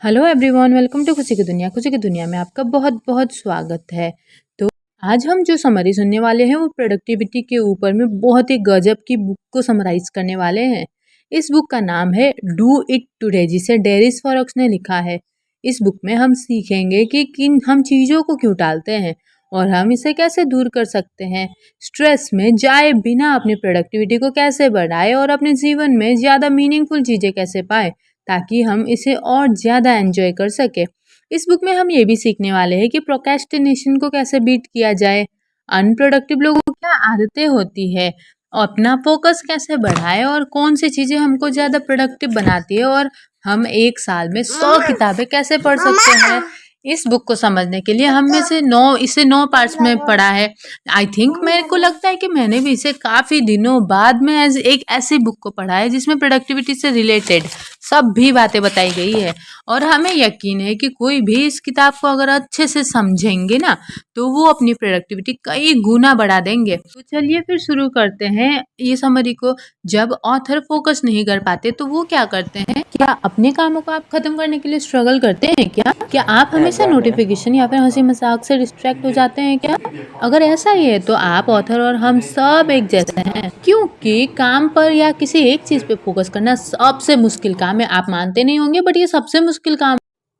Hello everyone, welcome to खुशी की दुनिया। खुशी की दुनिया में आपका बहुत बहुत स्वागत है। तो आज हम जो समरी सुनने वाले हैं वो प्रोडक्टिविटी के ऊपर में बहुत ही गजब की बुक को समराइज करने वाले हैं। इस बुक का नाम है डू इट टुडे, जिसे डेरिस फॉरेक्स ने लिखा है। इस बुक में हम सीखेंगे कि किन हम चीज़ों को क्यों टालते हैं और हम इसे कैसे दूर कर सकते हैं। स्ट्रेस में जाए बिना अपनी प्रोडक्टिविटी को कैसे बढ़ाए और अपने जीवन में ज़्यादा मीनिंगफुल चीज़ें कैसे पाए, ताकि हम इसे और ज़्यादा एंजॉय कर सके। इस बुक में हम ये भी सीखने वाले हैं कि प्रोक्रेस्टिनेशन को कैसे बीट किया जाए, अनप्रोडक्टिव लोगों को क्या आदतें होती है, अपना फोकस कैसे बढ़ाए और कौन सी चीज़ें हमको ज़्यादा प्रोडक्टिव बनाती है, और हम एक साल में 100 किताबें कैसे पढ़ सकते हैं। इस बुक को समझने के लिए हम में से इसे 9 पार्ट्स में पढ़ा है। आई थिंक मेरे को लगता है कि मैंने भी इसे काफ़ी दिनों बाद में एज एक ऐसी बुक को पढ़ा है जिसमें प्रोडक्टिविटी से रिलेटेड सब भी बातें बताई गई है। और हमें यकीन है कि कोई भी इस किताब को अगर अच्छे से समझेंगे ना, तो वो अपनी प्रोडक्टिविटी कई गुना बढ़ा देंगे। तो चलिए फिर शुरू करते हैं ये समरी को। जब ऑथर फोकस नहीं कर पाते तो वो क्या करते हैं? क्या अपने कामों को आप खत्म करने के लिए स्ट्रगल करते हैं क्या आप हमेशा नोटिफिकेशन या फिर हंसी मजाक से डिस्ट्रैक्ट हो जाते हैं क्या? अगर ऐसा ही है तो आप ऑथर और हम सब एक जैसे हैं, क्योंकि काम पर या किसी एक चीज पे फोकस करना सबसे मुश्किल काम है। आप मानते नहीं होंगे, बट ये सबसे मुश्किल काम।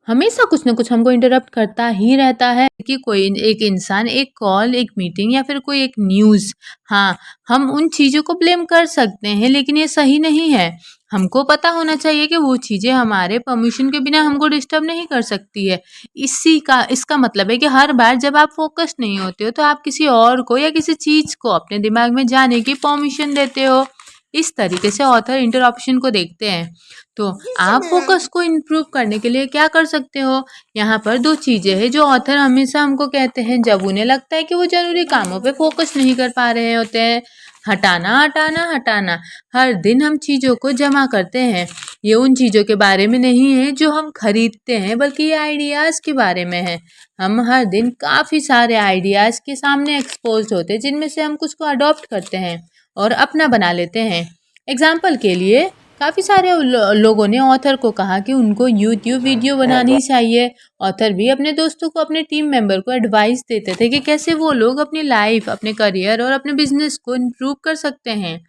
हमेशा कुछ ना कुछ हमको इंटरप्ट करता ही रहता है कि कोई एक इंसान, एक कॉल, एक मीटिंग या फिर कोई एक न्यूज़। हाँ, हम उन चीज़ों को ब्लेम कर सकते हैं, लेकिन ये सही नहीं है। हमको पता होना चाहिए कि वो चीज़ें हमारे परमिशन के बिना हमको डिस्टर्ब नहीं कर सकती है। इसका मतलब है कि हर बार जब आप फोकस नहीं होते हो तो आप किसी और को या किसी चीज़ को अपने दिमाग में जाने की परमिशन देते हो। इस तरीके से ऑथर इंटरप्शन को देखते हैं। तो आप फोकस को इम्प्रूव करने के लिए क्या कर सकते हो? यहाँ पर 2 चीज़ें हैं जो ऑथर हमेशा हमको कहते हैं जब उन्हें लगता है कि वो ज़रूरी कामों पे फोकस नहीं कर पा रहे होते हैं। हटाना, हटाना, हटाना। हर दिन हम चीज़ों को जमा करते हैं। ये उन चीज़ों के बारे में नहीं है जो हम खरीदते हैं, बल्कि ये आइडियाज़ के बारे में है। हम हर दिन काफ़ी सारे आइडियाज़ के सामने एक्सपोज़्ड होते हैं, जिनमें से हम कुछ को अडॉप्ट करते हैं और अपना बना लेते हैं। एग्ज़ाम्पल के लिए काफ़ी सारे लोगों ने ऑथर को कहा कि उनको यूट्यूब वीडियो बनानी चाहिए। ऑथर भी अपने दोस्तों को, अपने टीम मेंबर को एडवाइस देते थे कि कैसे वो लोग अपनी लाइफ, अपने करियर और अपने बिजनेस को इम्प्रूव कर सकते हैं।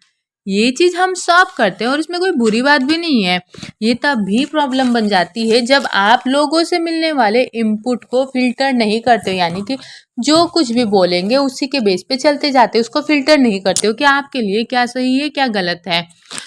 ये चीज़ हम सब करते हैं और इसमें कोई बुरी बात भी नहीं है। ये तब भी प्रॉब्लम बन जाती है जब आप लोगों से मिलने वाले इनपुट को फ़िल्टर नहीं करते हो, यानी कि जो कुछ भी बोलेंगे उसी के बेस पे चलते जाते हो, उसको फ़िल्टर नहीं करते हो कि आपके लिए क्या सही है, क्या गलत है।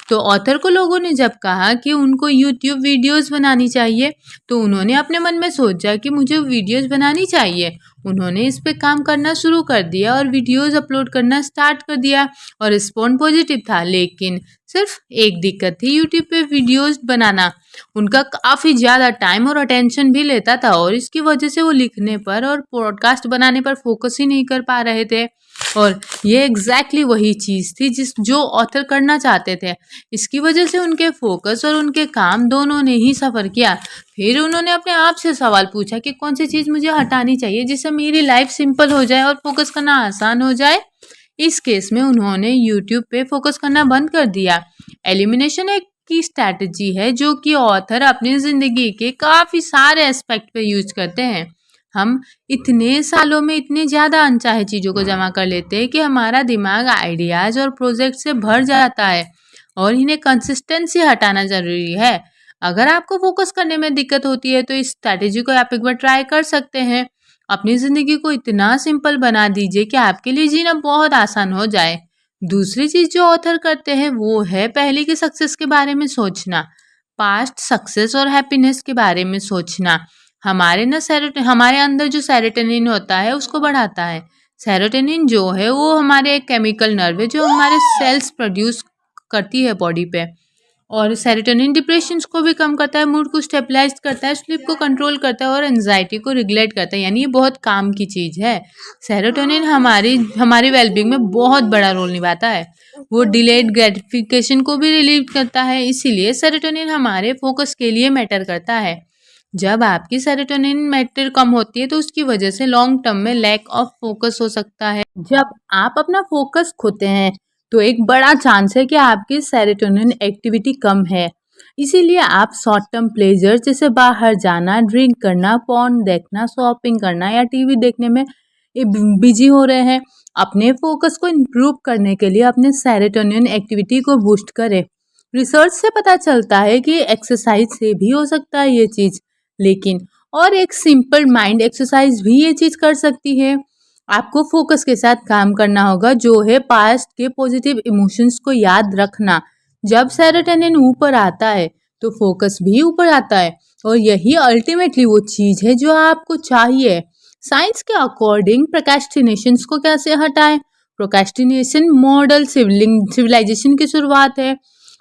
तो ऑथर को लोगों ने जब कहा कि उनको यूट्यूब वीडियोज़ बनानी चाहिए, तो उन्होंने अपने मन में सोचा कि मुझे वीडियोज़ बनानी चाहिए। उन्होंने इस पे काम करना शुरू कर दिया और वीडियोज़ अपलोड करना स्टार्ट कर दिया और रिस्पॉन्ड पॉजिटिव था। लेकिन सिर्फ एक दिक्कत थी यूट्यूब पे वीडियोज़ बनाना। उनका काफ़ी ज़्यादा टाइम और अटेंशन भी लेता था और इसकी वजह से वो लिखने पर और पॉडकास्ट बनाने पर फोकस ही नहीं कर पा रहे थे। और ये एग्जैक्टली वही चीज़ थी जो ऑथर करना चाहते थे। इसकी वजह से उनके फोकस और उनके काम दोनों ने ही सफ़र किया। फिर उन्होंने अपने आप से सवाल पूछा कि कौन सी चीज़ मुझे हटानी चाहिए जिससे मेरी लाइफ सिंपल हो जाए और फोकस करना आसान हो जाए। इस केस में उन्होंने यूट्यूब पे फोकस करना बंद कर दिया। एलिमिनेशन एक की स्ट्रैटेजी है जो कि ऑथर अपनी ज़िंदगी के काफ़ी सारे एस्पेक्ट पे यूज करते हैं। हम इतने सालों में इतने ज़्यादा अनचाहे चीज़ों को जमा कर लेते हैं कि हमारा दिमाग आइडियाज़ और प्रोजेक्ट से भर जाता है और इन्हें कंसिस्टेंसी हटाना ज़रूरी है। अगर आपको फोकस करने में दिक्कत होती है तो इस स्ट्रैटेजी को आप एक बार ट्राई कर सकते हैं। अपनी ज़िंदगी को इतना सिंपल बना दीजिए कि आपके लिए जीना बहुत आसान हो जाए। दूसरी चीज़ जो ऑथर करते हैं वो है पहले की सक्सेस के बारे में सोचना। पास्ट सक्सेस और हैप्पीनेस के बारे में सोचना हमारे अंदर जो सेरोटोनिन होता है उसको बढ़ाता है। सेरोटोनिन जो है वो हमारे एक केमिकल नर्व है जो हमारे सेल्स प्रोड्यूस करती है बॉडी पे। और सेरोटोनिन डिप्रेशंस को भी कम करता है, मूड को स्टेबलाइज करता है, स्लीप को कंट्रोल करता है और एंजाइटी को रेगुलेट करता है। यानी ये बहुत काम की चीज़ है। सेरोटोनिन हमारी हमारी वेलबींग में बहुत बड़ा रोल निभाता है। वो डिलेड ग्रेटिफिकेशन को भी रिलीव करता है, इसीलिए सेरोटोनिन हमारे फोकस के लिए मैटर करता है। जब आपकी सेरोटोनिन मैटर कम होती है तो उसकी वजह से लॉन्ग टर्म में लैक ऑफ फोकस हो सकता है। जब आप अपना फोकस खोते हैं तो एक बड़ा चांस है कि आपकी सेरोटोनिन एक्टिविटी कम है। इसीलिए आप शॉर्ट टर्म प्लेजर जैसे बाहर जाना, ड्रिंक करना, पॉर्न देखना, शॉपिंग करना या टीवी देखने में बिजी हो रहे हैं। अपने फोकस को इम्प्रूव करने के लिए अपने सेरोटोनिन एक्टिविटी को बूस्ट करें। रिसर्च से पता चलता है कि एक्सरसाइज से भी हो सकता है ये चीज़, लेकिन और एक सिंपल माइंड एक्सरसाइज भी ये चीज़ कर सकती है। आपको फोकस के साथ काम करना होगा, जो है पास्ट के पॉजिटिव इमोशंस को याद रखना। जब सेरोटोनिन ऊपर आता है तो फोकस भी ऊपर आता है, और यही अल्टीमेटली वो चीज़ है जो आपको चाहिए। साइंस के अकॉर्डिंग प्रोक्रेस्टिनेशन को कैसे हटाएं? प्रोक्रेस्टिनेशन मॉडल सिविलाइजेशन की शुरुआत है।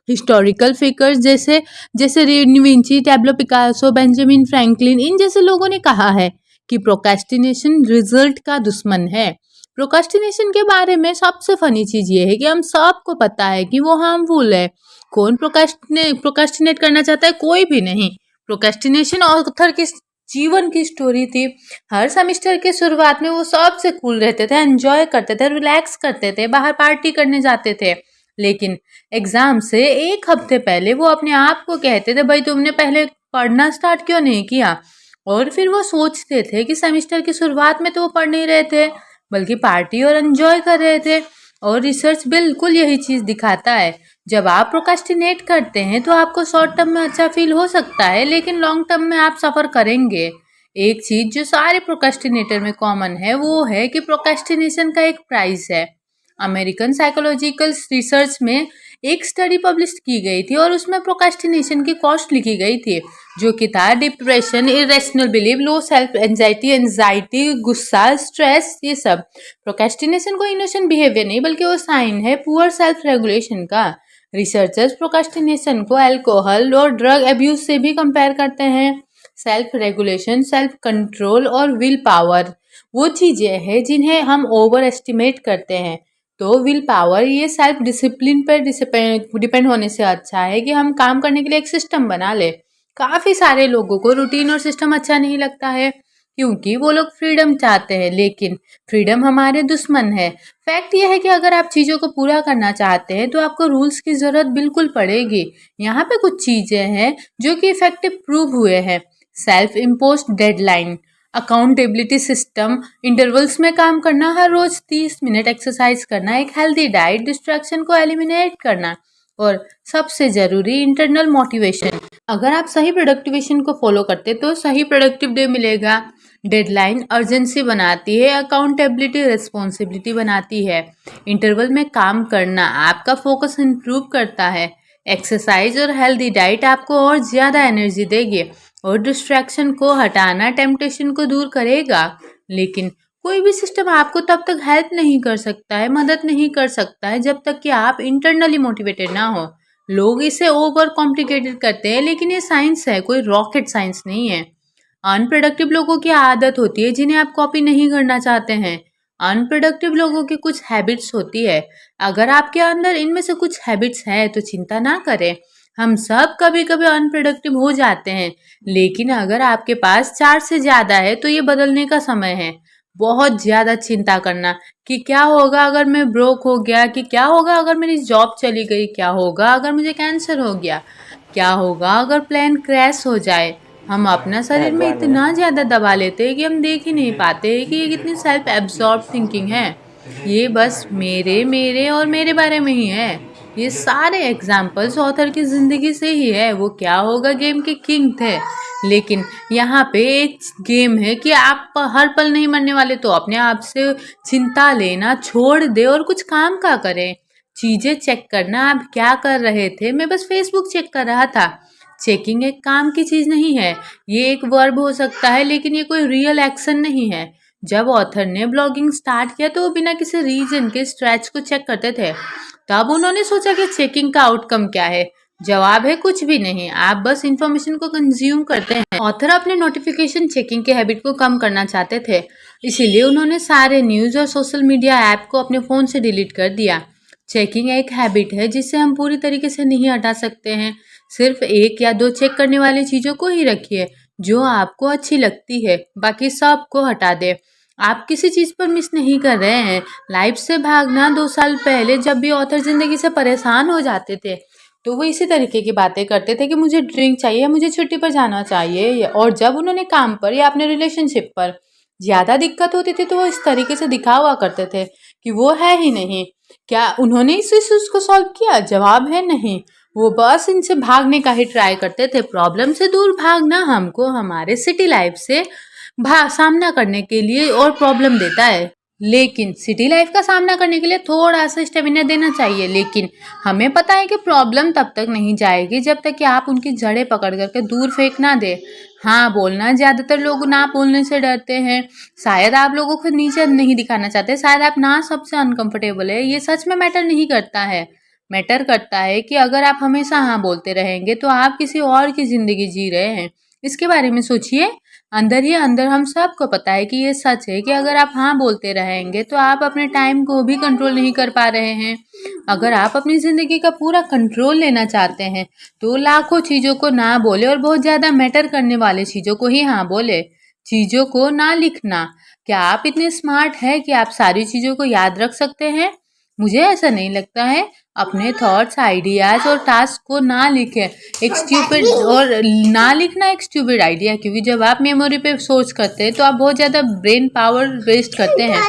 हिस्टोरिकल फिगर्स जैसे जैसे Vinci, Pablo Picasso, Benjamin Franklin, इन जैसे लोगों ने कहा है कि प्रोक्रेस्टिनेशन रिजल्ट का दुश्मन है। प्रोक्रेस्टिनेशन के बारे में सबसे फनी चीज ये है कि हम सबको पता है कि वो हार्मफुल है। कौन प्रोक्रेस्टिनेट करना चाहता है? कोई भी नहीं। प्रोक्रेस्टिनेशन ऑथर की जीवन की स्टोरी थी। हर सेमेस्टर के शुरुआत में वो सबसे कूल रहते थे, एंजॉय करते थे, रिलैक्स करते थे, बाहर पार्टी करने जाते थे। लेकिन एग्जाम से एक हफ्ते पहले वो अपने आप को कहते थे, भाई तुमने पहले पढ़ना स्टार्ट क्यों नहीं किया? और फिर वो सोचते थे कि सेमेस्टर की शुरुआत में तो वो पढ़ नहीं रहे थे, बल्कि पार्टी और एंजॉय कर रहे थे। और रिसर्च बिल्कुल यही चीज़ दिखाता है। जब आप प्रोक्रेस्टिनेट करते हैं तो आपको शॉर्ट टर्म में अच्छा फील हो सकता है, लेकिन लॉन्ग टर्म में आप सफ़र करेंगे। एक चीज़ जो सारे प्रोक्रेस्टिनेटर में कॉमन है वो है कि प्रोक्रेस्टिनेशन का एक प्राइस है। अमेरिकन साइकोलॉजिकल रिसर्च में एक स्टडी पब्लिश की गई थी और उसमें प्रोक्रेस्टिनेशन की कॉस्ट लिखी गई थी, जो कि था depression, irrational believe, low self anxiety, गुस्सा, स्ट्रेस, ये सब। प्रोक्रेस्टिनेशन को इनोसेंट बिहेवियर नहीं, बल्कि वो साइन है पुअर सेल्फ रेगुलेशन का। रिसर्चर्स प्रोक्रेस्टिनेशन को अल्कोहल और ड्रग अब्यूज से भी कंपेयर करते हैं। सेल्फ रेगुलेशन, सेल्फ कंट्रोल और विल पावर वो चीज़ें हैं जिन्हें हम ओवर एस्टिमेट करते हैं। तो विल पावर ये सेल्फ डिसिप्लिन पर डिपेंड होने से अच्छा है कि हम काम करने के लिए एक सिस्टम बना ले। काफ़ी सारे लोगों को रूटीन और सिस्टम अच्छा नहीं लगता है, क्योंकि वो लोग फ्रीडम चाहते हैं, लेकिन फ्रीडम हमारे दुश्मन है। फैक्ट ये है कि अगर आप चीज़ों को पूरा करना चाहते हैं तो आपको रूल्स की ज़रूरत बिल्कुल पड़ेगी। यहाँ पे कुछ चीज़ें हैं जो कि इफेक्टिव प्रूव हुए हैं। Self imposed deadline, accountability system, intervals में काम करना, हर रोज 30 मिनट एक्सरसाइज करना, एक हेल्दी डाइट, डिस्ट्रैक्शन को एलिमिनेट करना, और सबसे ज़रूरी इंटरनल मोटिवेशन। अगर आप सही प्रोडक्टिवेशन को फॉलो करते तो सही प्रोडक्टिव डे मिलेगा। डेडलाइन अर्जेंसी बनाती है, अकाउंटेबिलिटी रिस्पॉन्सिबिलिटी बनाती है, इंटरवल में काम करना आपका फोकस इंप्रूव करता है, एक्सरसाइज और हेल्दी डाइट आपको और ज़्यादा एनर्जी देगी, और डिस्ट्रैक्शन को हटाना टेम्पटेशन को दूर करेगा। लेकिन कोई भी सिस्टम आपको तब तक हेल्प नहीं कर सकता है, मदद नहीं कर सकता है, जब तक कि आप इंटरनली मोटिवेटेड ना हो। लोग इसे ओवर कॉम्प्लिकेटेड करते हैं, लेकिन ये साइंस है, कोई रॉकेट साइंस नहीं है। अनप्रोडक्टिव लोगों की आदत होती है जिन्हें आप कॉपी नहीं करना चाहते हैं। अनप्रोडक्टिव लोगों की कुछ हैबिट्स होती है। अगर आपके अंदर इनमें से कुछ हैबिट्स हैं तो चिंता ना करें। हम सब कभी कभी अनप्रोडक्टिव हो जाते हैं, लेकिन अगर आपके पास 4 से ज़्यादा है तो ये बदलने का समय है। बहुत ज़्यादा चिंता करना कि क्या होगा अगर मैं ब्रोक हो गया, कि क्या होगा अगर मेरी जॉब चली गई, क्या होगा अगर मुझे कैंसर हो गया, क्या होगा अगर प्लान क्रैश हो जाए। हम अपना शरीर में इतना ज़्यादा दबा लेते हैं कि हम देख ही नहीं पाते कि ये कितनी सेल्फ एब्जॉर्ब थिंकिंग है। ये बस मेरे मेरे और मेरे बारे में ही है। ये सारे एग्जाम्पल्स ऑथर की ज़िंदगी से ही है। वो क्या होगा गेम के किंग थे, लेकिन यहाँ पे एक गेम है कि आप हर पल नहीं मरने वाले, तो अपने आप से चिंता लेना छोड़ दे और कुछ काम का करें। चीज़ें चेक करना, आप क्या कर रहे थे? मैं बस फेसबुक चेक कर रहा था। चेकिंग एक काम की चीज़ नहीं है, ये एक वर्ब हो सकता है, लेकिन ये कोई रियल एक्शन नहीं है। जब ऑथर ने ब्लॉगिंग स्टार्ट किया तो वो बिना किसी रीजन के स्ट्रेच को चेक करते थे। तब उन्होंने सोचा कि चेकिंग का आउटकम क्या है? जवाब है कुछ भी नहीं, आप बस इंफॉर्मेशन को कंज्यूम करते हैं। ऑथर अपने नोटिफिकेशन चेकिंग के हैबिट को कम करना चाहते थे, इसीलिए उन्होंने सारे न्यूज़ और सोशल मीडिया ऐप को अपने फ़ोन से डिलीट कर दिया। चेकिंग एक हैबिट है जिसे हम पूरी तरीके से नहीं हटा सकते हैं। सिर्फ 1 या 2 चेक करने वाली चीज़ों को ही रखिए जो आपको अच्छी लगती है, बाकी सब को हटा दें। आप किसी चीज़ पर मिस नहीं कर रहे हैं। लाइफ से भागना 2 साल पहले जब भी ऑथर ज़िंदगी से परेशान हो जाते थे, तो वो इसी तरीके की बातें करते थे कि मुझे ड्रिंक चाहिए, मुझे छुट्टी पर जाना चाहिए। और जब उन्होंने काम पर या अपने रिलेशनशिप पर ज़्यादा दिक्कत होती थी तो वो इस तरीके से दिखावा करते थे कि वो है ही नहीं। क्या उन्होंने इस इश्यूज़ को सॉल्व किया? जवाब है नहीं। वो बस इनसे भागने का ही ट्राई करते थे। प्रॉब्लम से दूर भागना हमको हमारे सिटी लाइफ से सामना करने के लिए और प्रॉब्लम देता है। लेकिन सिटी लाइफ का सामना करने के लिए थोड़ा सा स्टेमिना देना चाहिए। लेकिन हमें पता है कि प्रॉब्लम तब तक नहीं जाएगी जब तक कि आप उनकी जड़ें पकड़ करके दूर फेंक ना दे। हाँ बोलना, ज़्यादातर लोग ना बोलने से डरते हैं। शायद आप लोगों को नीचे नहीं दिखाना चाहते, शायद आप ना सबसे अनकंफर्टेबल है। ये सच में मैटर नहीं करता है। मैटर करता है कि अगर आप हमेशा हाँ बोलते रहेंगे तो आप किसी और की ज़िंदगी जी रहे हैं। इसके बारे में सोचिए। अंदर ही अंदर हम सबको पता है कि ये सच है कि अगर आप हाँ बोलते रहेंगे तो आप अपने टाइम को भी कंट्रोल नहीं कर पा रहे हैं। अगर आप अपनी ज़िंदगी का पूरा कंट्रोल लेना चाहते हैं तो लाखों चीज़ों को ना बोले और बहुत ज़्यादा मैटर करने वाले चीज़ों को ही हाँ बोले। चीज़ों को ना लिखना। क्या आप इतने स्मार्ट हैं कि आप सारी चीज़ों को याद रख सकते हैं? मुझे ऐसा नहीं लगता है। अपने थॉट्स, आइडियाज़ और टास्क को ना लिखें। एक स्टूपिड और ना लिखना एक स्टूपिड आइडिया, क्योंकि जब आप मेमोरी पे सोच करते हैं तो आप बहुत ज़्यादा ब्रेन पावर वेस्ट करते हैं।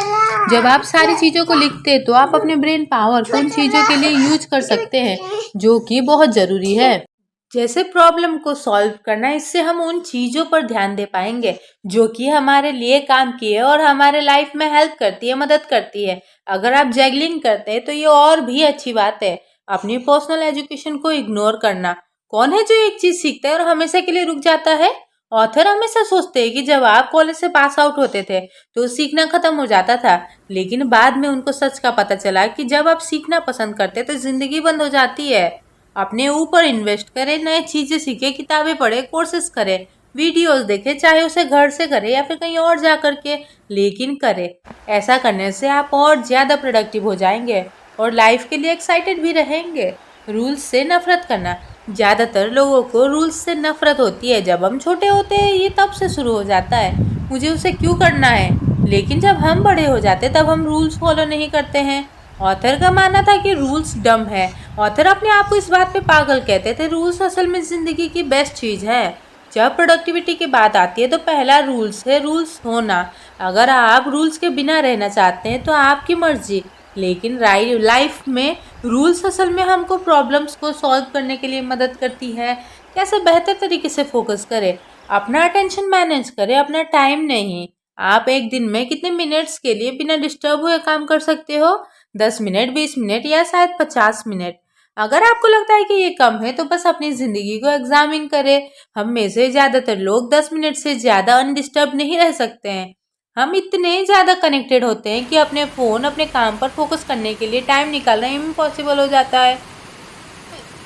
जब आप सारी चीज़ों को लिखते हैं तो आप अपने ब्रेन पावर को उन चीज़ों के लिए यूज कर सकते हैं जो कि बहुत ज़रूरी है। जैसे प्रॉब्लम को सॉल्व करना, इससे हम उन चीज़ों पर ध्यान दे पाएंगे जो कि हमारे लिए काम की है और हमारे लाइफ में हेल्प करती है, मदद करती है। अगर आप जैगलिंग करते हैं तो ये और भी अच्छी बात है। अपनी पर्सनल एजुकेशन को इग्नोर करना। कौन है जो एक चीज़ सीखता है और हमेशा के लिए रुक जाता है? ऑथर हमेशा सोचते हैं कि जब आप कॉलेज से पास आउट होते थे तो सीखना खत्म हो जाता था, लेकिन बाद में उनको सच का पता चला कि जब आप सीखना पसंद करते तो जिंदगी बंद हो जाती है। अपने ऊपर इन्वेस्ट करें, नई चीज़ें सीखें, किताबें पढ़े, कोर्सेज करें, वीडियोस देखें, चाहे उसे घर से करें या फिर कहीं और जा करके, लेकिन करें। ऐसा करने से आप और ज़्यादा प्रोडक्टिव हो जाएंगे और लाइफ के लिए एक्साइटेड भी रहेंगे। रूल्स से नफरत करना। ज़्यादातर लोगों को रूल्स से नफरत होती है। जब हम छोटे होते हैं ये तब से शुरू हो जाता है, मुझे उसे क्यों करना है। लेकिन जब हम बड़े हो जाते तब हम रूल्स फॉलो नहीं करते हैं। ऑथर का मानना था कि रूल्स डम है। ऑथर अपने आप को इस बात पे पागल कहते थे। रूल्स असल में ज़िंदगी की बेस्ट चीज़ है। जब प्रोडक्टिविटी की बात आती है तो पहला रूल्स है रूल्स होना। अगर आप रूल्स के बिना रहना चाहते हैं तो आपकी मर्जी, लेकिन लाइफ में रूल्स असल में हमको प्रॉब्लम्स को सॉल्व करने के लिए मदद करती है। कैसे बेहतर तरीके से फोकस करें, अपना अटेंशन मैनेज करें, अपना टाइम नहीं। आप एक दिन में कितने मिनट्स के लिए बिना डिस्टर्ब हुए काम कर सकते हो? 10 मिनट, 20 मिनट या शायद 50 मिनट। अगर आपको लगता है कि ये कम है तो बस अपनी ज़िंदगी को एग्जामिन करें। हम में से ज़्यादातर लोग 10 मिनट से ज़्यादा अनडिस्टर्ब नहीं रह सकते हैं। हम इतने ज़्यादा कनेक्टेड होते हैं कि अपने फ़ोन, अपने काम पर फोकस करने के लिए टाइम निकालना इम्पॉसिबल हो जाता है।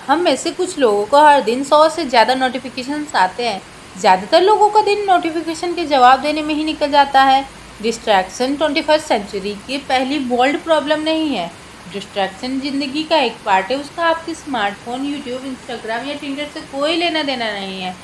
हम में से कुछ लोगों को हर दिन 100 से ज़्यादा नोटिफिकेशंस आते हैं। ज़्यादातर लोगों का दिन नोटिफिकेशन के जवाब देने में ही निकल जाता है। डिस्ट्रैक्शन 21st सेंचुरी की पहली बोल्ड प्रॉब्लम नहीं है। डिस्ट्रैक्शन ज़िंदगी का एक पार्ट है, उसका आपके स्मार्टफोन, यूट्यूब, इंस्टाग्राम या टिंडर से कोई लेना देना नहीं है।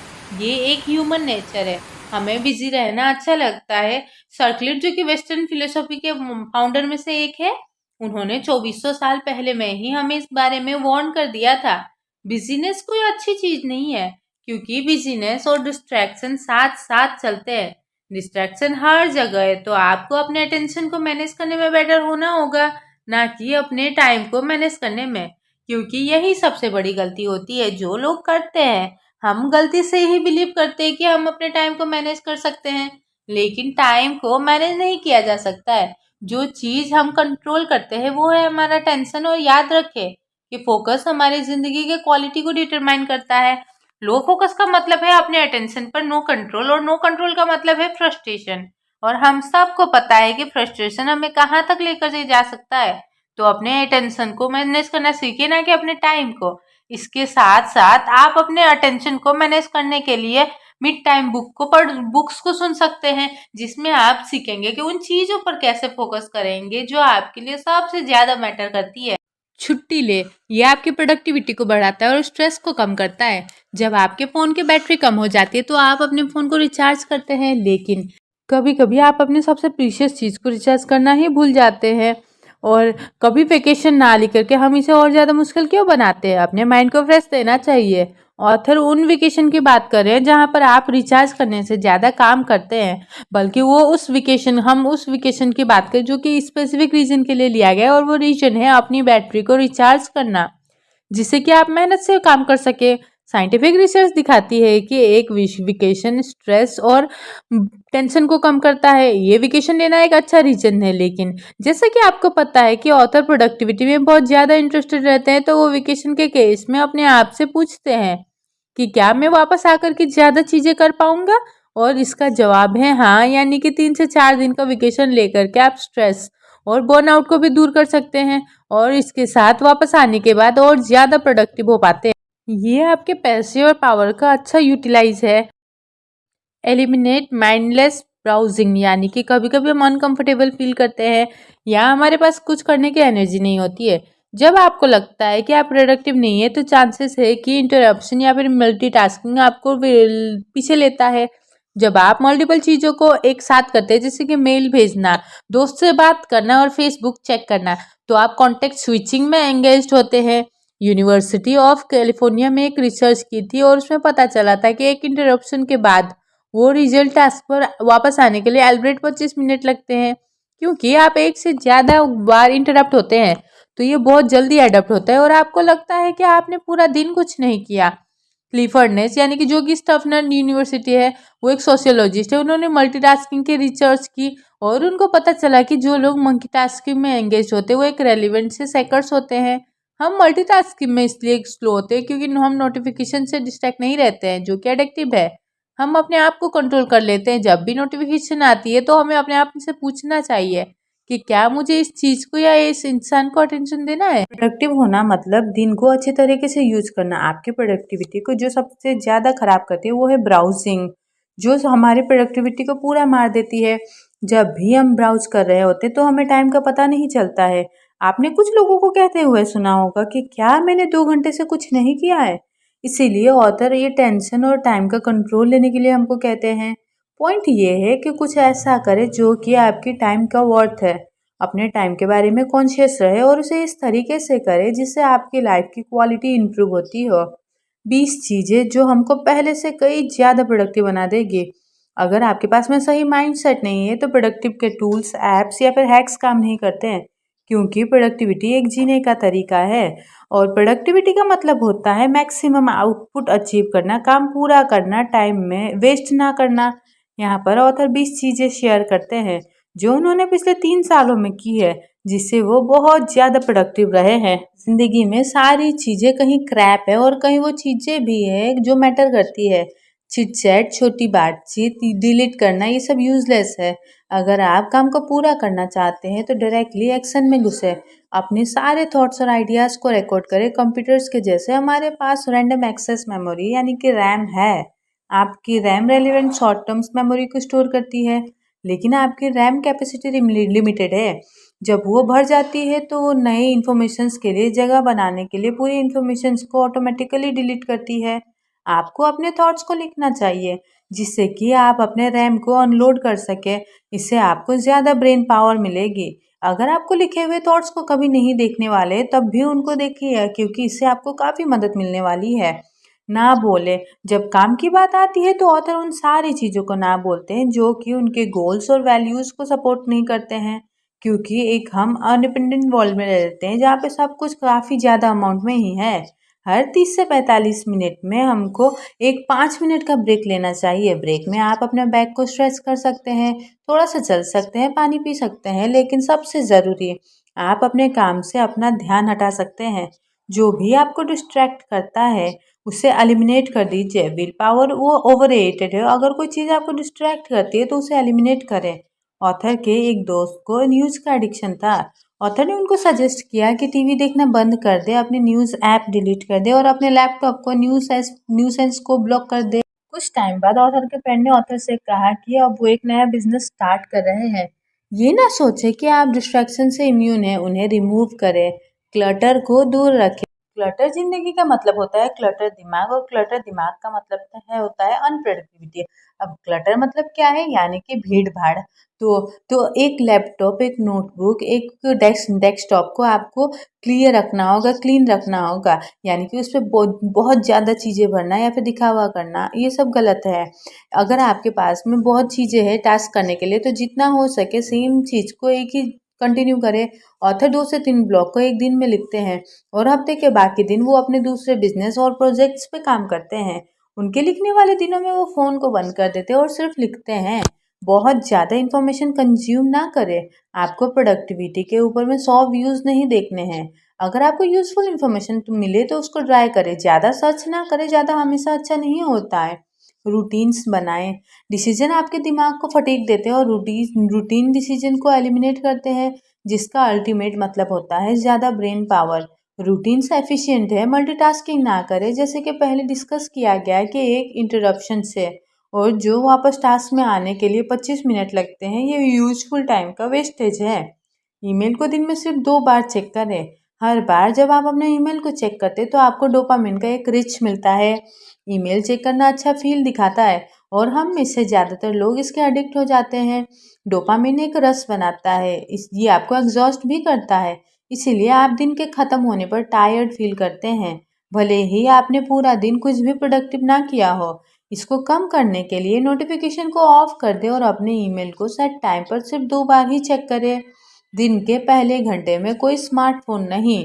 ये एक ह्यूमन नेचर है। हमें बिजी रहना अच्छा लगता है। सर्कुलेट, जो कि वेस्टर्न फिलोसॉफी के फाउंडर में से एक है, उन्होंने 2400 साल पहले में ही हमें इस बारे में वार्न कर दिया था। बिजीनेस कोई अच्छी चीज नहीं है, क्योंकि बिजीनेस और डिस्ट्रैक्शन साथ साथ चलते हैं। डिस्ट्रैक्शन हर जगह है, तो आपको अपने अटेंशन को मैनेज करने में बेटर होना होगा, ना कि अपने टाइम को मैनेज करने में। क्योंकि यही सबसे बड़ी गलती होती है जो लोग करते हैं। हम गलती से ही बिलीव करते हैं कि हम अपने टाइम को मैनेज कर सकते हैं, लेकिन टाइम को मैनेज नहीं किया जा सकता है। जो चीज हम कंट्रोल करते हैं वो है हमारा टेंशन। और याद रखें कि फोकस हमारी जिंदगी के क्वालिटी को डिटरमाइन करता है। लो फोकस का मतलब है अपने अटेंशन पर नो कंट्रोल, और नो कंट्रोल का मतलब है फ्रस्ट्रेशन। और हम सबको पता है कि फ्रस्ट्रेशन हमें कहाँ तक लेकर जा सकता है। तो अपने अटेंशन को मैनेज करना सीखे, ना कि अपने टाइम को। इसके साथ साथ आप अपने अटेंशन को मैनेज करने के लिए मिड टाइम बुक्स को सुन सकते हैं, जिसमें आप सीखेंगे कि उन चीज़ों पर कैसे फोकस करेंगे जो आपके लिए सबसे ज़्यादा मैटर करती है। छुट्टी ले, ये आपकी प्रोडक्टिविटी को बढ़ाता है और स्ट्रेस को कम करता है। जब आपके फ़ोन की बैटरी कम हो जाती है तो आप अपने फ़ोन को रिचार्ज करते हैं, लेकिन कभी कभी आप अपने सबसे प्रीशियस चीज़ को रिचार्ज करना ही भूल जाते हैं। और कभी वेकेशन ना लेकर के हम इसे और ज़्यादा मुश्किल क्यों बनाते हैं। अपने माइंड को फ्रेश देना चाहिए। ऑथर उन वेकेशन की बात कर रहे हैं जहाँ पर आप रिचार्ज करने से ज़्यादा काम करते हैं, बल्कि हम उस वेकेशन की बात करें जो कि स्पेसिफिक रीजन के लिए लिया गया है, और वो रीजन है अपनी बैटरी को रिचार्ज करना, जिससे कि आप मेहनत से काम कर सके। साइंटिफिक रिसर्च दिखाती है कि एक वेकेशन स्ट्रेस और टेंशन को कम करता है। ये वेकेशन लेना एक अच्छा रीजन है, लेकिन जैसा कि आपको पता है कि ऑथर प्रोडक्टिविटी में बहुत ज़्यादा इंटरेस्टेड रहते हैं, तो वो वेकेशन के केस में अपने आप से पूछते हैं कि क्या मैं वापस आकर के ज़्यादा चीज़ें कर पाऊंगा। और इसका जवाब है हाँ, यानी कि 3 से 4 दिन का वेकेशन लेकर के आप स्ट्रेस और बर्नआउट को भी दूर कर सकते हैं, और इसके साथ वापस आने के बाद और ज़्यादा प्रोडक्टिव हो पाते हैं। ये आपके पैसे और पावर का अच्छा यूटिलाइज है। एलिमिनेट माइंडलेस ब्राउजिंग, यानी कि कभी कभी हम अनकंफर्टेबल फील करते हैं या हमारे पास कुछ करने की एनर्जी नहीं होती है। जब आपको लगता है कि आप प्रोडक्टिव नहीं है, तो चांसेस है कि इंटरप्शन या फिर मल्टीटास्किंग आपको पीछे लेता है। जब आप मल्टीपल चीज़ों को एक साथ करते हैं, जैसे कि मेल भेजना, दोस्त से बात करना और फेसबुक चेक करना, तो आप कॉन्टेक्ट स्विचिंग में एंगेज होते हैं। यूनिवर्सिटी ऑफ कैलिफोर्निया में एक रिसर्च की थी और उसमें पता चला था कि एक इंटरप्शन के बाद वो रिजल्ट टास्क पर वापस आने के लिए एल्ब्रेट 25 मिनट लगते हैं। क्योंकि आप एक से ज़्यादा बार इंटरप्ट होते हैं, तो ये बहुत जल्दी अडप्ट होता है और आपको लगता है कि आपने पूरा दिन कुछ नहीं किया। क्लिफर्डनेस, यानी कि जो कि स्टफनर यूनिवर्सिटी है, वो एक सोशियोलॉजिस्ट है, उन्होंने मल्टीटास्किंग की रिसर्च की और उनको पता चला कि जो लोग मल्टीटास्किंग में एंगेज होते हैं वो एक रेलिवेंट से सेकर्स होते हैं। हम मल्टीटास्किंग में इसलिए स्लो होते हैं क्योंकि हम नोटिफिकेशन से डिस्ट्रैक्ट नहीं रहते हैं, जो कि एडिक्टिव है। हम अपने आप को कंट्रोल कर लेते हैं। जब भी नोटिफिकेशन आती है तो हमें अपने आप से पूछना चाहिए कि क्या मुझे इस चीज़ को या इस इंसान को अटेंशन देना है। प्रोडक्टिव होना मतलब दिन को अच्छे तरीके से यूज करना। आपकी प्रोडक्टिविटी को जो सबसे ज़्यादा खराब करती है वो है ब्राउजिंग, जो हमारी प्रोडक्टिविटी को पूरा मार देती है। जब भी हम ब्राउज कर रहे होते तो हमें टाइम का पता नहीं चलता है। आपने कुछ लोगों को कहते हुए सुना होगा कि क्या मैंने 2 घंटे से कुछ नहीं किया है। इसीलिए ऑथर ये टेंशन और टाइम का कंट्रोल लेने के लिए हमको कहते हैं। पॉइंट ये है कि कुछ ऐसा करें जो कि आपकी टाइम का वर्थ है। अपने टाइम के बारे में कॉन्शियस रहे और उसे इस तरीके से करें जिससे आपकी लाइफ की क्वालिटी इंप्रूव होती हो। 20 चीज़ें जो हमको पहले से कई ज़्यादा प्रोडक्टिव बना देगी। अगर आपके पास में सही माइंडसेट नहीं है तो प्रोडक्टिव के टूल्स, एप्स या फिर हैक्स काम नहीं करते हैं, क्योंकि प्रोडक्टिविटी एक जीने का तरीका है। और प्रोडक्टिविटी का मतलब होता है मैक्सिमम आउटपुट अचीव करना, काम पूरा करना, टाइम में वेस्ट ना करना। यहाँ पर ऑथर 20 चीज़ें शेयर करते हैं जो उन्होंने पिछले 3 सालों में की है, जिससे वो बहुत ज़्यादा प्रोडक्टिव रहे हैं। जिंदगी में सारी चीज़ें कहीं क्रैप है और कहीं वो चीज़ें भी है जो मैटर करती है। चिट चैट, छोटी बातचीत, डिलीट करना, ये सब यूजलेस है। अगर आप काम को पूरा करना चाहते हैं तो डायरेक्टली एक्शन में घुसे। अपने सारे थॉट्स और आइडियाज़ को रिकॉर्ड करें। कंप्यूटर्स के जैसे हमारे पास रैंडम एक्सेस मेमोरी यानी कि रैम है। आपकी RAM relevant short terms memory को स्टोर करती है, लेकिन आपकी रैम कैपेसिटी लिमिटेड है। जब वो भर जाती है तो वो नए इन्फॉर्मेशंस के लिए जगह बनाने के लिए पूरी इन्फॉर्मेशंस को ऑटोमेटिकली डिलीट करती है। आपको अपने थॉट्स को लिखना चाहिए जिससे कि आप अपने रैम को अनलोड कर सकें। इससे आपको ज़्यादा ब्रेन पावर मिलेगी। अगर आपको लिखे हुए थॉट्स को कभी नहीं देखने वाले तब भी उनको देखिए, क्योंकि इससे आपको काफ़ी मदद मिलने वाली है। ना बोले, जब काम की बात आती है तो ऑथर उन सारी चीज़ों को ना बोलते हैं जो कि उनके गोल्स और वैल्यूज़ को सपोर्ट नहीं करते हैं, क्योंकि एक हम इंडिपेंडेंट वर्ल्ड में रहते हैं जहाँ पे सब कुछ काफ़ी ज़्यादा अमाउंट में ही है। हर 30 से 45 मिनट में हमको एक 5 मिनट का ब्रेक लेना चाहिए। ब्रेक में आप अपने बैक को स्ट्रेच कर सकते हैं, थोड़ा सा चल सकते हैं, पानी पी सकते हैं, लेकिन सबसे ज़रूरी, आप अपने काम से अपना ध्यान हटा सकते हैं। जो भी आपको डिस्ट्रैक्ट करता है उसे एलिमिनेट कर दीजिए। विल पावर वो ओवररेटेड है। अगर कोई चीज़ आपको डिस्ट्रैक्ट करती है तो उसे एलिमिनेट करें। ऑथर के एक दोस्त को न्यूज़ का एडिक्शन था। ऑथर ने उनको सजेस्ट किया कि टीवी देखना बंद कर दे, अपने न्यूज़ ऐप डिलीट कर दे और अपने लैपटॉप को न्यूसेंस को ब्लॉक कर दे। कुछ टाइम बाद ऑथर के फ्रेंड ने ऑथर से कहा कि अब वो एक नया बिजनेस स्टार्ट कर रहे हैं। ये ना सोचे कि आप डिस्ट्रैक्शन से इम्यून हैं, उन्हें रिमूव करें, क्लटर को दूर रखें। क्लटर जिंदगी का मतलब होता है क्लटर दिमाग, और क्लटर दिमाग का मतलब है होता है अनप्रोडक्टिविटी। अब क्लटर मतलब क्या है, यानी कि भीड़ भाड़। तो एक लैपटॉप, एक नोटबुक, एक डेस्कटॉप को आपको क्लियर रखना होगा, क्लीन रखना होगा, यानी कि उस पर बहुत ज़्यादा चीज़ें भरना या फिर दिखावा करना, ये सब गलत है। अगर आपके पास में बहुत चीज़ें हैं टास्क करने के लिए, तो जितना हो सके सेम चीज़ को एक ही कंटिन्यू करें। ऑथर 2 से 3 ब्लॉग को एक दिन में लिखते हैं और हफ्ते के बाकी दिन वो अपने दूसरे बिजनेस और प्रोजेक्ट्स पे काम करते हैं। उनके लिखने वाले दिनों में वो फ़ोन को बंद कर देते हैं और सिर्फ लिखते हैं। बहुत ज़्यादा इन्फॉर्मेशन कंज्यूम ना करें। आपको प्रोडक्टिविटी के ऊपर में 100 व्यूज़ नहीं देखने हैं। अगर आपको यूज़फुल इन्फॉर्मेशन मिले तो उसको ट्राई करें, ज़्यादा सर्च ना करें, ज़्यादा हमेशा अच्छा नहीं होता है। रूटीन्स बनाएं। डिसीजन आपके दिमाग को फटीग देते हैं और रूटीन डिसीजन को एलिमिनेट करते हैं, जिसका अल्टीमेट मतलब होता है ज़्यादा ब्रेन पावर। रूटीन से एफिशिएंट है, मल्टीटास्किंग ना करें, जैसे कि पहले डिस्कस किया गया कि एक इंटरप्शन से और जो वापस टास्क में आने के लिए 25 मिनट लगते हैं, ये यूजफुल टाइम का वेस्टेज है। ईमेल को दिन में सिर्फ 2 बार चेक करें। हर बार जब आप अपने ईमेल को चेक करते हैं तो आपको डोपामिन का एक रिच मिलता है। ईमेल चेक करना अच्छा फील दिखाता है और हम में से ज़्यादातर लोग इसके एडिक्ट हो जाते हैं। डोपामिन एक रस बनाता है, इस ये आपको एग्जॉस्ट भी करता है, इसीलिए आप दिन के ख़त्म होने पर टायर्ड फील करते हैं, भले ही आपने पूरा दिन कुछ भी प्रोडक्टिव ना किया हो। इसको कम करने के लिए नोटिफिकेशन को ऑफ कर दें और अपने ईमेल को सेट टाइम पर सिर्फ 2 बार ही चेक करें। दिन के पहले घंटे में कोई स्मार्टफोन नहीं।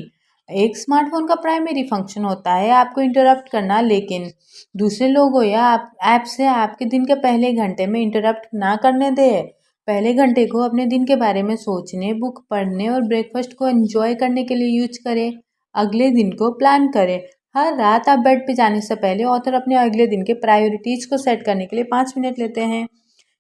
एक स्मार्टफोन का प्राइमरी फंक्शन होता है आपको इंटरप्ट करना, लेकिन दूसरे लोगों या ऐप से आपके दिन के पहले घंटे में इंटरप्ट ना करने दें। पहले घंटे को अपने दिन के बारे में सोचने, बुक पढ़ने और ब्रेकफास्ट को एंजॉय करने के लिए यूज करें। अगले दिन को प्लान करें। हर रात आप बेड पे जाने से पहले ऑथर अपने अगले दिन के प्रायोरिटीज को सेट करने के लिए 5 मिनट लेते हैं।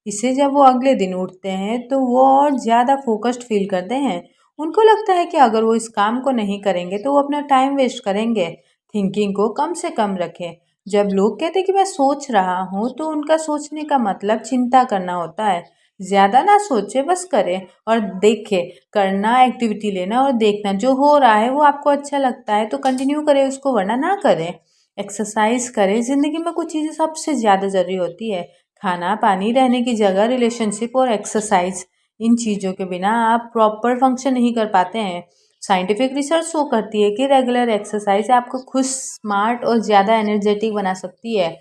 इससे जब वो अगले दिन उठते हैं तो वो और ज़्यादा फोकस्ड फील करते हैं। उनको लगता है कि अगर वो इस काम को नहीं करेंगे तो वो अपना टाइम वेस्ट करेंगे। थिंकिंग को कम से कम रखें। जब लोग कहते हैं कि मैं सोच रहा हूँ, तो उनका सोचने का मतलब चिंता करना होता है। ज़्यादा ना सोचे, बस करें और देखें। करना, एक्टिविटी लेना और देखना जो हो रहा है वो आपको अच्छा लगता है तो कंटिन्यू करें उसको, वरना ना करें। एक्सरसाइज करें। ज़िंदगी में कुछ चीज़ें सबसे ज़्यादा ज़रूरी होती है, खाना, पानी, रहने की जगह, रिलेशनशिप और एक्सरसाइज। इन चीज़ों के बिना आप प्रॉपर फंक्शन नहीं कर पाते हैं। साइंटिफिक रिसर्च शो करती है कि रेगुलर एक्सरसाइज आपको खुश, स्मार्ट और ज़्यादा एनर्जेटिक बना सकती है।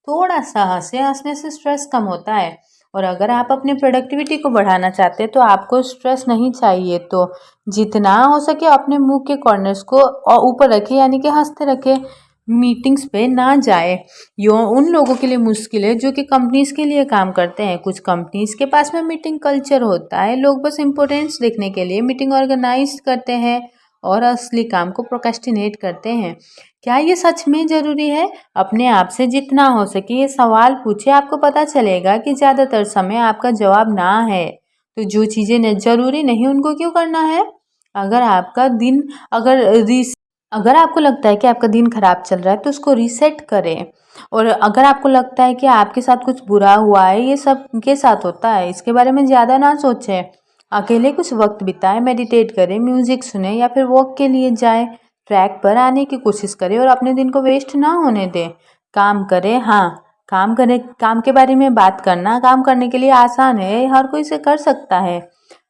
थोड़ा सा हंसने से स्ट्रेस कम होता है। और अगर आप अपनी प्रोडक्टिविटी को बढ़ाना चाहते हैं तो आपको स्ट्रेस नहीं चाहिए, तो जितना हो सके अपने मुंह के कॉर्नर्स को ऊपर रखें, यानी कि हंसते रखें। मीटिंग्स पे ना जाए। यो उन लोगों के लिए मुश्किल है जो कि कंपनीज के लिए काम करते हैं। कुछ कंपनीज के पास में मीटिंग कल्चर होता है, लोग बस इम्पोर्टेंस देखने के लिए मीटिंग ऑर्गेनाइज करते हैं और असली काम को प्रोक्रेस्टिनेट करते हैं। क्या ये सच में ज़रूरी है? अपने आप से जितना हो सके ये सवाल पूछे, आपको पता चलेगा कि ज़्यादातर समय आपका जवाब ना है। तो जो चीज़ें ज़रूरी नहीं उनको क्यों करना है? अगर आपका दिन अगर अगर आपको लगता है कि आपका दिन खराब चल रहा है तो उसको रीसेट करें। और अगर आपको लगता है कि आपके साथ कुछ बुरा हुआ है, ये सब के साथ होता है, इसके बारे में ज़्यादा ना सोचें। अकेले कुछ वक्त बिताएं, मेडिटेट करें, म्यूजिक सुने या फिर वॉक के लिए जाएं। ट्रैक पर आने की कोशिश करें और अपने दिन को वेस्ट ना होने दें। काम करें, हाँ, काम करें। काम के बारे में बात करना, काम करने के लिए आसान है, हर कोई इसे कर सकता है,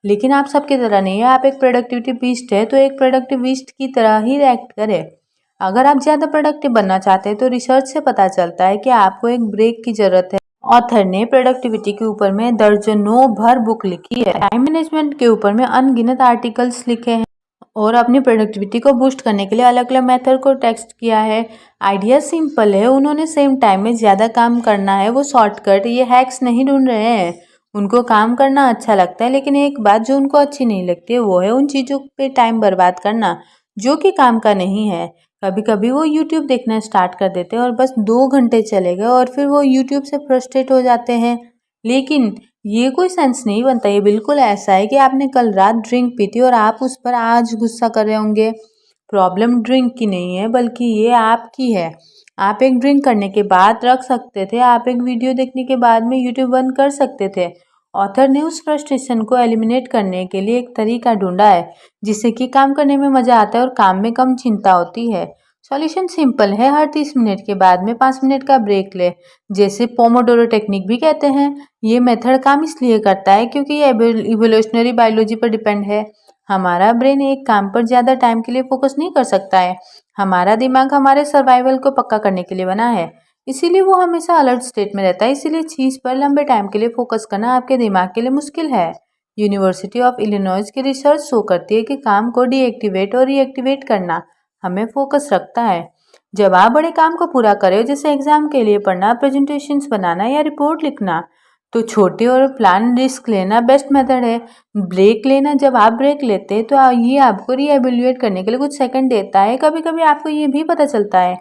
लेकिन आप सबकी तरह नहीं है। आप एक प्रोडक्टिविटी बीस्ट है तो एक प्रोडक्टिव बीस्ट की तरह ही रिएक्ट करें। अगर आप ज़्यादा प्रोडक्टिव बनना चाहते हैं तो रिसर्च से पता चलता है कि आपको एक ब्रेक की ज़रूरत है। ऑथर ने प्रोडक्टिविटी के ऊपर में दर्जनों भर बुक लिखी है, टाइम मैनेजमेंट के ऊपर में अनगिनत आर्टिकल्स लिखे हैं और अपनी प्रोडक्टिविटी को बूस्ट करने के लिए अलग अलग मेथड को टेस्ट किया है। आइडिया सिंपल है, उन्होंने सेम टाइम में ज़्यादा काम करना है, वो शॉर्टकट, ये हैक्स नहीं ढूंढ रहे हैं। उनको काम करना अच्छा लगता है, लेकिन एक बात जो उनको अच्छी नहीं लगती है वो है उन चीज़ों पे टाइम बर्बाद करना जो कि काम का नहीं है। कभी कभी वो यूट्यूब देखना स्टार्ट कर देते हैं और बस 2 घंटे चले गए और फिर वो यूट्यूब से फ्रस्ट्रेट हो जाते हैं। लेकिन ये कोई सेंस नहीं बनता। ये बिल्कुल ऐसा है कि आपने कल रात ड्रिंक पी थी और आप उस पर आज गुस्सा कर रहे होंगे। प्रॉब्लम ड्रिंक की नहीं है, बल्कि ये आपकी है। आप एक ड्रिंक करने के बाद रख सकते थे, आप एक वीडियो देखने के बाद में यूट्यूब बंद कर सकते थे। ऑथर ने उस फ्रस्ट्रेशन को एलिमिनेट करने के लिए एक तरीका ढूंढा है जिससे कि काम करने में मज़ा आता है और काम में कम चिंता होती है। सॉल्यूशन सिंपल है, हर 30 मिनट के बाद में 5 मिनट का ब्रेक ले, जैसे पोमोडोरो टेक्निक भी कहते हैं। ये मेथड काम इसलिए करता है क्योंकि ये इवोल्यूशनरी बायोलॉजी पर डिपेंड है। हमारा ब्रेन एक काम पर ज़्यादा टाइम के लिए फोकस नहीं कर सकता है। हमारा दिमाग हमारे सर्वाइवल को पक्का करने के लिए बना है, इसीलिए वो हमेशा अलर्ट स्टेट में रहता है। इसीलिए चीज़ पर लंबे टाइम के लिए फोकस करना आपके दिमाग के लिए मुश्किल है। यूनिवर्सिटी ऑफ इलिनॉइस की रिसर्च शो करती है कि काम को डीएक्टिवेट और रीएक्टिवेट करना हमें फोकस रखता है। जब आप बड़े काम को पूरा करें, जैसे एग्जाम के लिए पढ़ना, प्रेजेंटेशंस बनाना या रिपोर्ट लिखना, तो छोटे और प्लान रिस्क लेना बेस्ट मेथड है। ब्रेक लेना, जब आप ब्रेक लेते हैं तो ये आपको रीएवेल्युएट करने के लिए कुछ सेकंड देता है। कभी कभी आपको ये भी पता चलता है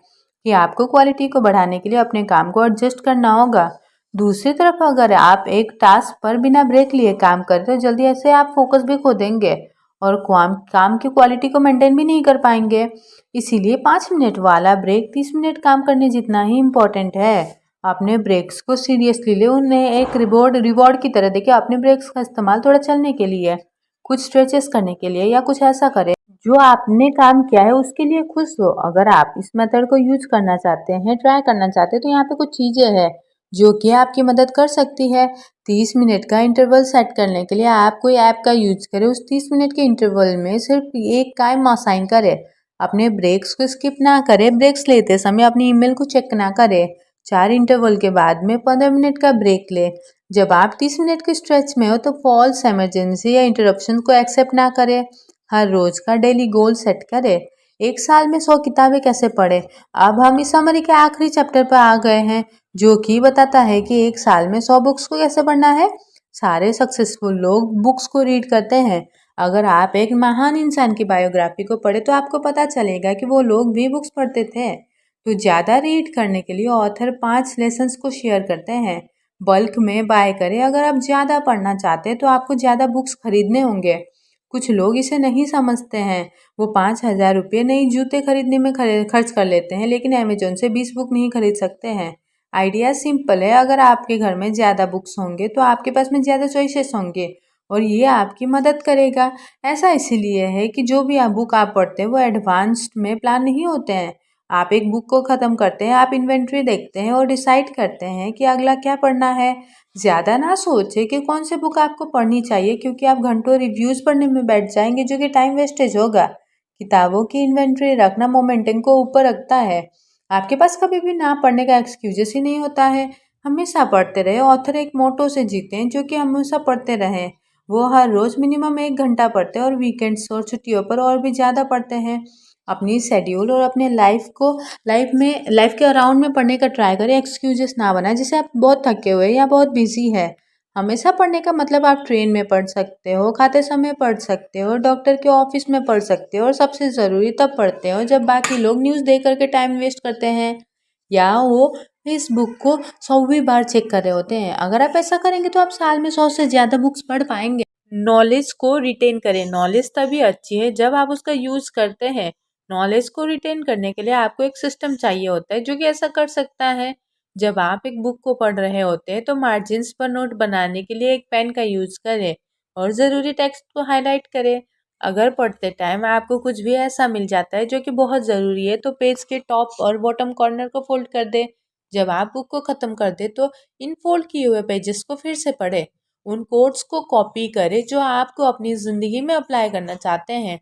कि आपको क्वालिटी को बढ़ाने के लिए अपने काम को एडजस्ट करना होगा। दूसरी तरफ अगर आप एक टास्क पर बिना ब्रेक लिए काम करें तो जल्दी ऐसे आप फोकस भी खो देंगे और काम की क्वालिटी को मेंटेन भी नहीं कर पाएंगे। इसीलिए 5 मिनट वाला ब्रेक 30 मिनट काम करने जितना ही इम्पोर्टेंट है। अपने ब्रेक्स को सीरियसली ले, उन्हें एक रिवॉर्ड की तरह देखिए। अपने ब्रेक्स का इस्तेमाल थोड़ा चलने के लिए, कुछ स्ट्रेचेस करने के लिए या कुछ ऐसा करें जो आपने काम किया है उसके लिए खुश हो। अगर आप इस मेथड को यूज करना चाहते हैं, ट्राई करना चाहते हैं, तो यहाँ पे कुछ चीज़ें हैं जो कि आपकी मदद कर सकती है। 30 मिनट का इंटरवल सेट करने के लिए आप कोई ऐप का यूज करें। उस 30 मिनट के इंटरवल में सिर्फ एक टाइम असाइन करें। अपने ब्रेक्स को स्किप ना करें। ब्रेक्स लेते समय अपनी ईमेल को चेक ना करें। 4 इंटरवल के बाद में 15 मिनट का ब्रेक ले। जब आप 30 मिनट के स्ट्रेच में हो तो फॉल्स इमरजेंसी या इंटरप्शन को एक्सेप्ट ना करें। हर रोज का डेली गोल सेट करें। एक साल में 100 किताबें कैसे पढ़ें। अब हम इस समरी के आखिरी चैप्टर पर आ गए हैं, जो कि बताता है कि एक साल में 100 बुक्स को कैसे पढ़ना है। सारे सक्सेसफुल लोग बुक्स को रीड करते हैं। अगर आप एक महान इंसान की बायोग्राफी को पढ़े तो आपको पता चलेगा कि वो लोग भी बुक्स पढ़ते थे। तो ज़्यादा रीड करने के लिए ऑथर 5 लेसन्स को शेयर करते हैं। बल्क में बाय करें। अगर आप ज़्यादा पढ़ना चाहते हैं तो आपको ज़्यादा बुक्स खरीदने होंगे। कुछ लोग इसे नहीं समझते हैं। वो 5,000 रुपये नई जूते खरीदने में खर्च कर लेते हैं, लेकिन अमेजोन से 20 बुक नहीं खरीद सकते हैं। आइडिया सिंपल है। अगर आपके घर में ज़्यादा बुक्स होंगे तो आपके पास में ज़्यादा चॉइसेस होंगे और ये आपकी मदद करेगा। ऐसा इसीलिए है कि जो भी बुक आप पढ़ते हैं वो एडवांस्ड में प्लान नहीं होते हैं। आप एक बुक को ख़त्म करते हैं, आप इन्वेंट्री देखते हैं और डिसाइड करते हैं कि अगला क्या पढ़ना है। ज़्यादा ना सोचें कि कौन सी बुक आपको पढ़नी चाहिए, क्योंकि आप घंटों रिव्यूज़ पढ़ने में बैठ जाएंगे, जो कि टाइम वेस्टेज होगा। किताबों की इन्वेंट्री रखना मोमेंटम को ऊपर रखता है। आपके पास कभी भी ना पढ़ने का एक्सक्यूजेस ही नहीं होता है। हमेशा पढ़ते रहे। ऑथर एक मोटो से जीते हैं, जो कि हमेशा पढ़ते रहें। वो हर रोज़ मिनिमम 1 घंटा पढ़ते हैं और वीकेंड्स और छुट्टियों पर और भी ज़्यादा पढ़ते हैं। अपनी शेड्यूल और अपने लाइफ के अराउंड में पढ़ने का ट्राई करें। एक्सक्यूजेस ना बनाएं जैसे आप बहुत थके हुए या बहुत बिजी है। हमेशा पढ़ने का मतलब आप ट्रेन में पढ़ सकते हो, खाते समय पढ़ सकते हो, डॉक्टर के ऑफिस में पढ़ सकते हो और सबसे ज़रूरी तब पढ़ते हो जब बाकी लोग न्यूज़ देख करके टाइम वेस्ट करते हैं या वो फेसबुक को 100वीं बार चेक कर रहे होते हैं। अगर आप ऐसा करेंगे तो आप साल में 100 से ज़्यादा बुक्स पढ़ पाएंगे। नॉलेज को रिटेन करें। नॉलेज तभी अच्छी है जब आप उसका यूज़ करते हैं। नॉलेज को रिटेन करने के लिए आपको एक सिस्टम चाहिए होता है जो कि ऐसा कर सकता है। जब आप एक बुक को पढ़ रहे होते हैं तो मार्जिन्स पर नोट बनाने के लिए एक पेन का यूज़ करें और ज़रूरी टेक्स्ट को हाईलाइट करें। अगर पढ़ते टाइम आपको कुछ भी ऐसा मिल जाता है जो कि बहुत ज़रूरी है तो पेज के टॉप और बॉटम कॉर्नर को फोल्ड कर दें। जब आप बुक को ख़त्म कर दें तो इन फोल्ड किए हुए पेजेस को फिर से पढ़ें। उन कोट्स को कॉपी करें जो आपको अपनी ज़िंदगी में अप्लाई करना चाहते हैं।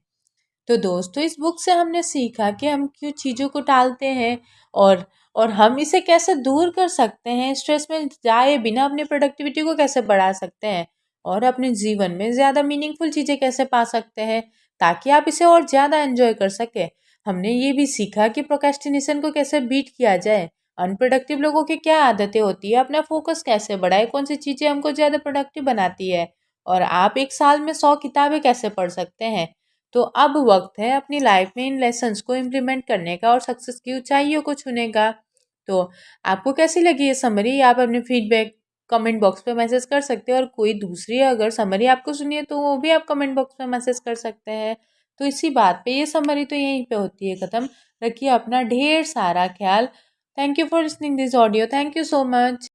तो दोस्तों, इस बुक से हमने सीखा कि हम क्यों चीज़ों को टालते हैं और हम इसे कैसे दूर कर सकते हैं। स्ट्रेस में जाए बिना अपनी प्रोडक्टिविटी को कैसे बढ़ा सकते हैं और अपने जीवन में ज़्यादा मीनिंगफुल चीज़ें कैसे पा सकते हैं ताकि आप इसे और ज़्यादा एंजॉय कर सकें। हमने ये भी सीखा कि प्रोक्रेस्टिनेशन को कैसे बीट किया जाए, अनप्रोडक्टिव लोगों की क्या आदतें होती है, अपना फोकस कैसे बढ़ाए, कौन सी चीज़ें हमको ज़्यादा प्रोडक्टिव बनाती है और आप एक साल में 100 किताबें कैसे पढ़ सकते हैं। तो अब वक्त है अपनी लाइफ में इन लेसन्स को इम्प्लीमेंट करने का और सक्सेस की ऊंचाइयों को छूने का। तो आपको कैसी लगी ये समरी? आप अपने फीडबैक कमेंट बॉक्स पे मैसेज कर सकते हैं और कोई दूसरी अगर समरी आपको सुनिए तो वो भी आप कमेंट बॉक्स में मैसेज कर सकते हैं। तो इसी बात पे ये समरी तो यहीं पे होती है ख़त्म। रखिए अपना ढेर सारा ख्याल। Thank you for listening this audio. Thank you so much.